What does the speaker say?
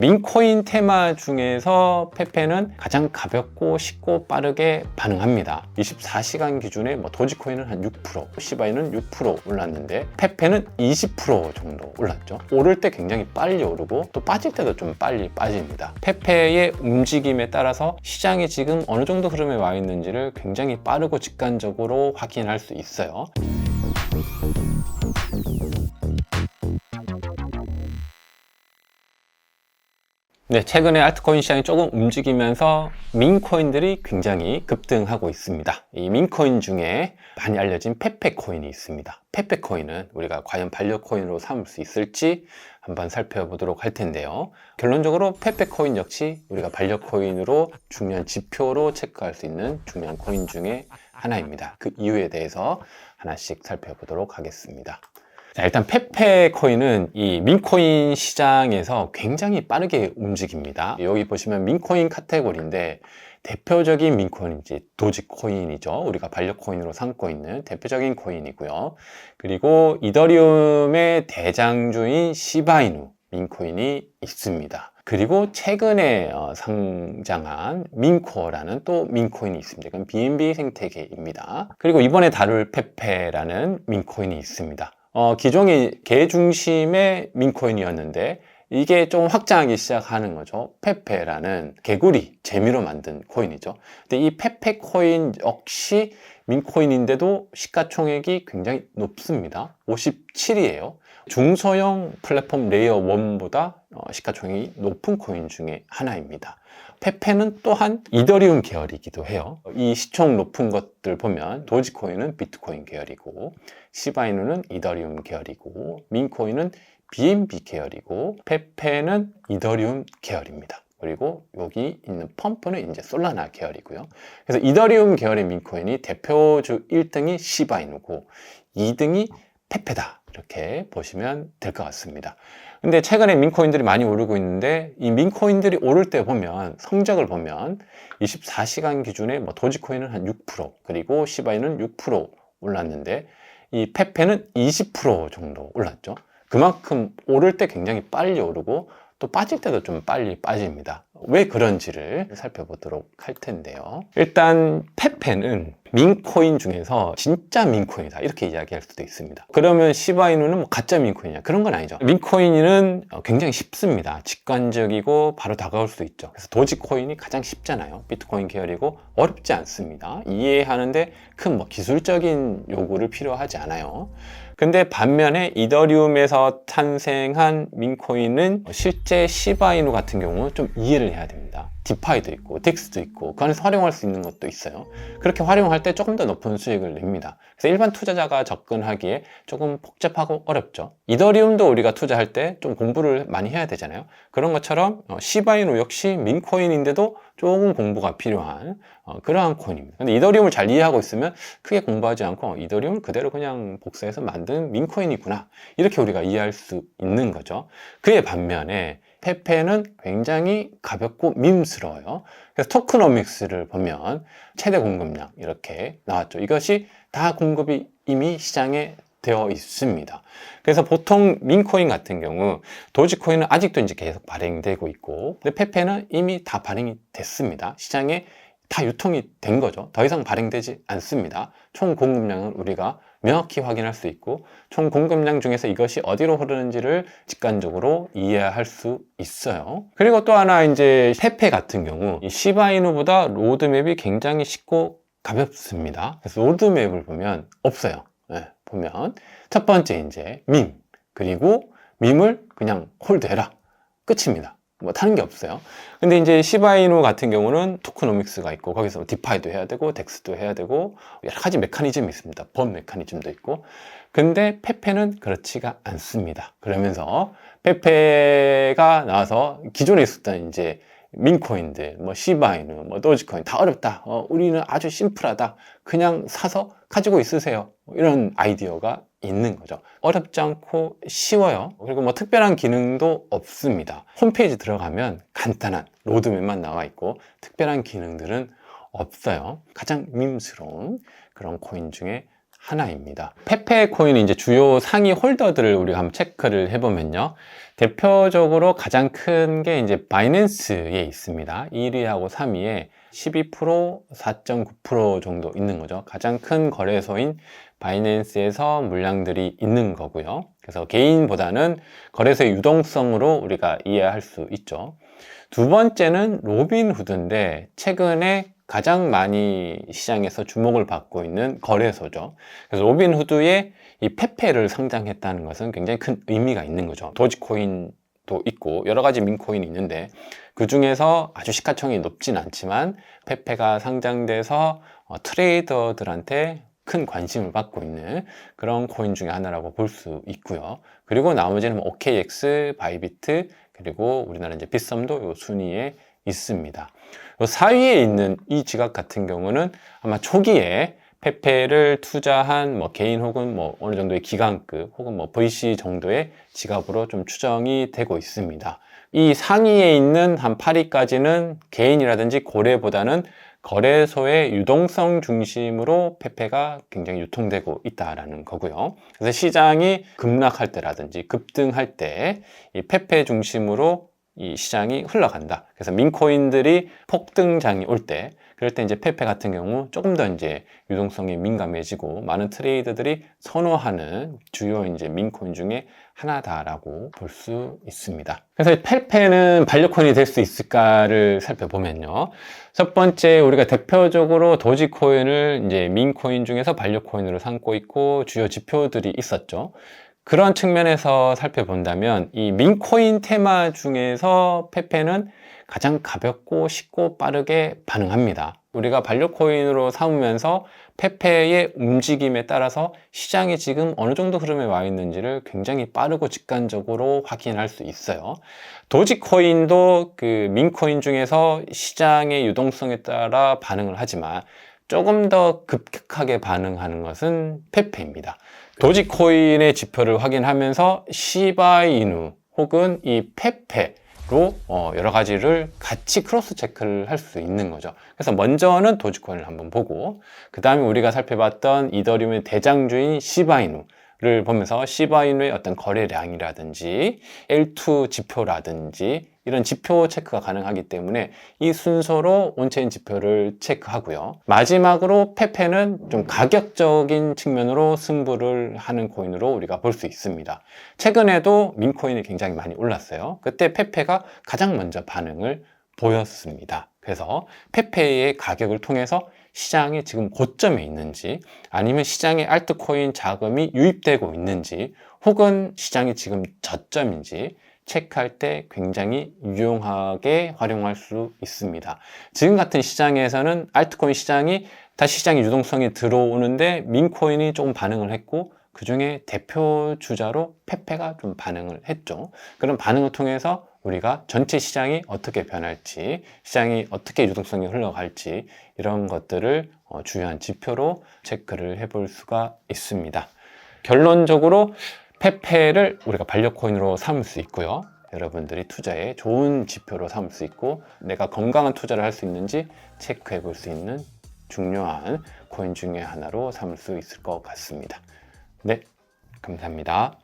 민코인 테마 중에서 페페는 가장 가볍고 쉽고 빠르게 반응합니다. 24시간 기준에 도지코인은 한 6%, 시바이는 6% 올랐는데 페페는 20% 정도 올랐죠. 오를 때 굉장히 빨리 오르고 또 빠질 때도 좀 빨리 빠집니다. 페페의 움직임에 따라서 시장이 지금 어느 정도 흐름에 와 있는지를 굉장히 빠르고 직관적으로 확인할 수 있어요. 네, 최근에 알트코인 시장이 조금 움직이면서 민코인들이 굉장히 급등하고 있습니다. 이 민코인 중에 많이 알려진 페페코인이 있습니다. 페페코인은 우리가 과연 반려코인으로 삼을 수 있을지 한번 살펴보도록 할 텐데요. 결론적으로 페페코인 역시 우리가 반려코인으로 중요한 지표로 체크할 수 있는 중요한 코인 중에 하나입니다. 그 이유에 대해서 하나씩 살펴보도록 하겠습니다. 자, 일단 페페코인은 이 민코인 시장에서 굉장히 빠르게 움직입니다. 여기 보시면 민코인 카테고리인데 대표적인 민코인은 이제 도지코인이죠. 우리가 반려코인으로 삼고 있는 대표적인 코인이고요. 그리고 이더리움의 대장주인 시바이누 민코인이 있습니다. 그리고 최근에 상장한 민코어라는 또 민코인이 있습니다. 이건 BNB 생태계입니다. 그리고 이번에 다룰 페페라는 민코인이 있습니다. 기존의 개 중심의 민코인이었는데 이게 좀 확장하기 시작하는 거죠. 페페라는 개구리, 재미로 만든 코인이죠. 근데 이 페페코인 역시 민코인인데도 시가총액이 굉장히 높습니다. 57이에요. 중소형 플랫폼 레이어 1보다 시가총액이 높은 코인 중에 하나입니다. 페페는 또한 이더리움 계열이기도 해요. 이 시총 높은 것들 보면 도지코인은 비트코인 계열이고 시바이누는 이더리움 계열이고 민코인은 BNB 계열이고 페페는 이더리움 계열입니다. 그리고 여기 있는 펌프는 이제 솔라나 계열이고요. 그래서 이더리움 계열의 민코인이 대표주 1등이 시바이누고 2등이 페페다. 이렇게 보시면 될 것 같습니다. 근데 최근에 민코인들이 많이 오르고 있는데 이 민코인들이 오를 때 보면 성적을 보면 24시간 기준에 도지코인은 한 6% 그리고 시바이는 6% 올랐는데 이 페페는 20% 정도 올랐죠. 그만큼 오를 때 굉장히 빨리 오르고 또 빠질 때도 좀 빨리 빠집니다. 왜 그런지를 살펴보도록 할 텐데요. 일단 페페는 민코인 중에서 진짜 민코인이다 이렇게 이야기할 수도 있습니다. 그러면 시바이누는 가짜 민코인이냐 그런 건 아니죠. 민코인은 굉장히 쉽습니다. 직관적이고 바로 다가올 수 있죠. 그래서 도지코인이 가장 쉽잖아요. 비트코인 계열이고 어렵지 않습니다. 이해하는데 큰 기술적인 요구를 필요하지 않아요. 근데 반면에 이더리움에서 탄생한 민코인은 실제 시바이누 같은 경우는 좀 이해를 해야 됩니다. 디파이도 있고 덱스도 있고 그 안에서 활용할 수 있는 것도 있어요. 그렇게 활용할 때 조금 더 높은 수익을 냅니다. 그래서 일반 투자자가 접근하기에 조금 복잡하고 어렵죠. 이더리움도 우리가 투자할 때 좀 공부를 많이 해야 되잖아요. 그런 것처럼 시바이누 역시 민코인인데도 조금 공부가 필요한 그러한 코인입니다. 근데 이더리움을 잘 이해하고 있으면 크게 공부하지 않고 이더리움을 그대로 그냥 복사해서 만든 민코인이구나 이렇게 우리가 이해할 수 있는 거죠. 그에 반면에 페페는 굉장히 가볍고 밈스러워요. 그래서 토크노믹스를 보면 최대 공급량 이렇게 나왔죠. 이것이 다 공급이 이미 시장에 되어 있습니다. 그래서 보통 민코인 같은 경우 도지코인은 아직도 이제 계속 발행되고 있고 근데 페페는 이미 다 발행이 됐습니다. 시장에 다 유통이 된 거죠. 더 이상 발행되지 않습니다. 총 공급량은 우리가 명확히 확인할 수 있고 총 공급량 중에서 이것이 어디로 흐르는지를 직관적으로 이해할 수 있어요. 그리고 또 하나 이제 페페 같은 경우 이 시바이누보다 로드맵이 굉장히 쉽고 가볍습니다. 그래서 로드맵을 보면 없어요. 네, 보면 첫 번째 이제 밈 그리고 밈을 그냥 홀드해라 끝입니다. 다른 게 없어요. 근데 이제 시바이누 같은 경우는 토크노믹스가 있고 거기서 디파이도 해야 되고 덱스도 해야 되고 여러 가지 메커니즘이 있습니다. 번 메커니즘도 있고 근데 페페는 그렇지가 않습니다. 그러면서 페페가 나와서 기존에 있었던 이제 민코인들, 시바이누, 도지코인 다 어렵다. 우리는 아주 심플하다. 그냥 사서 가지고 있으세요. 이런 아이디어가 있는 거죠. 어렵지 않고 쉬워요. 그리고 특별한 기능도 없습니다. 홈페이지 들어가면 간단한 로드맵만 나와 있고 특별한 기능들은 없어요. 가장 밈스러운 그런 코인 중에 하나입니다. 페페 코인의 이제 주요 상위 홀더들을 우리가 한번 체크를 해보면요. 대표적으로 가장 큰 게 이제 바이낸스에 있습니다. 1위하고 3위에 12%, 4.9% 정도 있는 거죠. 가장 큰 거래소인 바이낸스에서 물량들이 있는 거고요. 그래서 개인보다는 거래소의 유동성으로 우리가 이해할 수 있죠. 두 번째는 로빈후드인데 최근에 가장 많이 시장에서 주목을 받고 있는 거래소죠. 그래서 로빈후드에 이 페페를 상장했다는 것은 굉장히 큰 의미가 있는 거죠. 도지코인도 있고 여러 가지 민코인이 있는데 그 중에서 아주 시가총이 높진 않지만 페페가 상장돼서 트레이더들한테 큰 관심을 받고 있는 그런 코인 중에 하나라고 볼 수 있고요. 그리고 나머지는 뭐 OKX, 바이비트, 그리고 우리나라 이제 빗썸도 이 순위에 있습니다. 4위에 있는 이 지갑 같은 경우는 아마 초기에 페페를 투자한 뭐 개인 혹은 뭐 어느 정도의 기관급 혹은 뭐 VC 정도의 지갑으로 좀 추정이 되고 있습니다. 이 상위에 있는 한 8위까지는 개인이라든지 고래보다는 거래소의 유동성 중심으로 페페가 굉장히 유통되고 있다라는 거고요. 그래서 시장이 급락할 때라든지 급등할 때 이 페페 중심으로 이 시장이 흘러간다. 그래서 민코인들이 폭등장이 올 때, 그럴 때 이제 페페 같은 경우 조금 더 이제 유동성이 민감해지고 많은 트레이더들이 선호하는 주요 이제 민코인 중에 하나다라고 볼 수 있습니다. 그래서 페페는 반려코인이 될 수 있을까를 살펴보면요. 첫 번째, 우리가 대표적으로 도지코인을 이제 민코인 중에서 반려코인으로 삼고 있고 주요 지표들이 있었죠. 그런 측면에서 살펴본다면 이 민코인 테마 중에서 페페는 가장 가볍고 쉽고 빠르게 반응합니다. 우리가 반려코인으로 삼으면서 페페의 움직임에 따라서 시장이 지금 어느 정도 흐름에 와 있는지를 굉장히 빠르고 직관적으로 확인할 수 있어요. 도지코인도 그 민코인 중에서 시장의 유동성에 따라 반응을 하지만 조금 더 급격하게 반응하는 것은 페페입니다. 도지코인의 지표를 확인하면서 시바이누 혹은 이 페페로 여러 가지를 같이 크로스 체크를 할 수 있는 거죠. 그래서 먼저는 도지코인을 한번 보고 그 다음에 우리가 살펴봤던 이더리움의 대장주인 시바이누를 보면서 시바이누의 어떤 거래량이라든지 L2 지표라든지 이런 지표 체크가 가능하기 때문에 이 순서로 온체인 지표를 체크하고요. 마지막으로 페페는 좀 가격적인 측면으로 승부를 하는 코인으로 우리가 볼 수 있습니다. 최근에도 민코인이 굉장히 많이 올랐어요. 그때 페페가 가장 먼저 반응을 보였습니다. 그래서 페페의 가격을 통해서 시장이 지금 고점에 있는지 아니면 시장에 알트코인 자금이 유입되고 있는지 혹은 시장이 지금 저점인지 체크할 때 굉장히 유용하게 활용할 수 있습니다. 지금 같은 시장에서는 알트코인 시장이 다시 시장의 유동성이 들어오는데 민코인이 조금 반응을 했고 그 중에 대표 주자로 페페가 좀 반응을 했죠. 그런 반응을 통해서 우리가 전체 시장이 어떻게 변할지, 시장이 어떻게 유동성이 흘러갈지 이런 것들을 중요한 지표로 체크를 해볼 수가 있습니다. 결론적으로 페페를 우리가 반려코인으로 삼을 수 있고요. 여러분들이 투자에 좋은 지표로 삼을 수 있고 내가 건강한 투자를 할 수 있는지 체크해 볼 수 있는 중요한 코인 중에 하나로 삼을 수 있을 것 같습니다. 네, 감사합니다.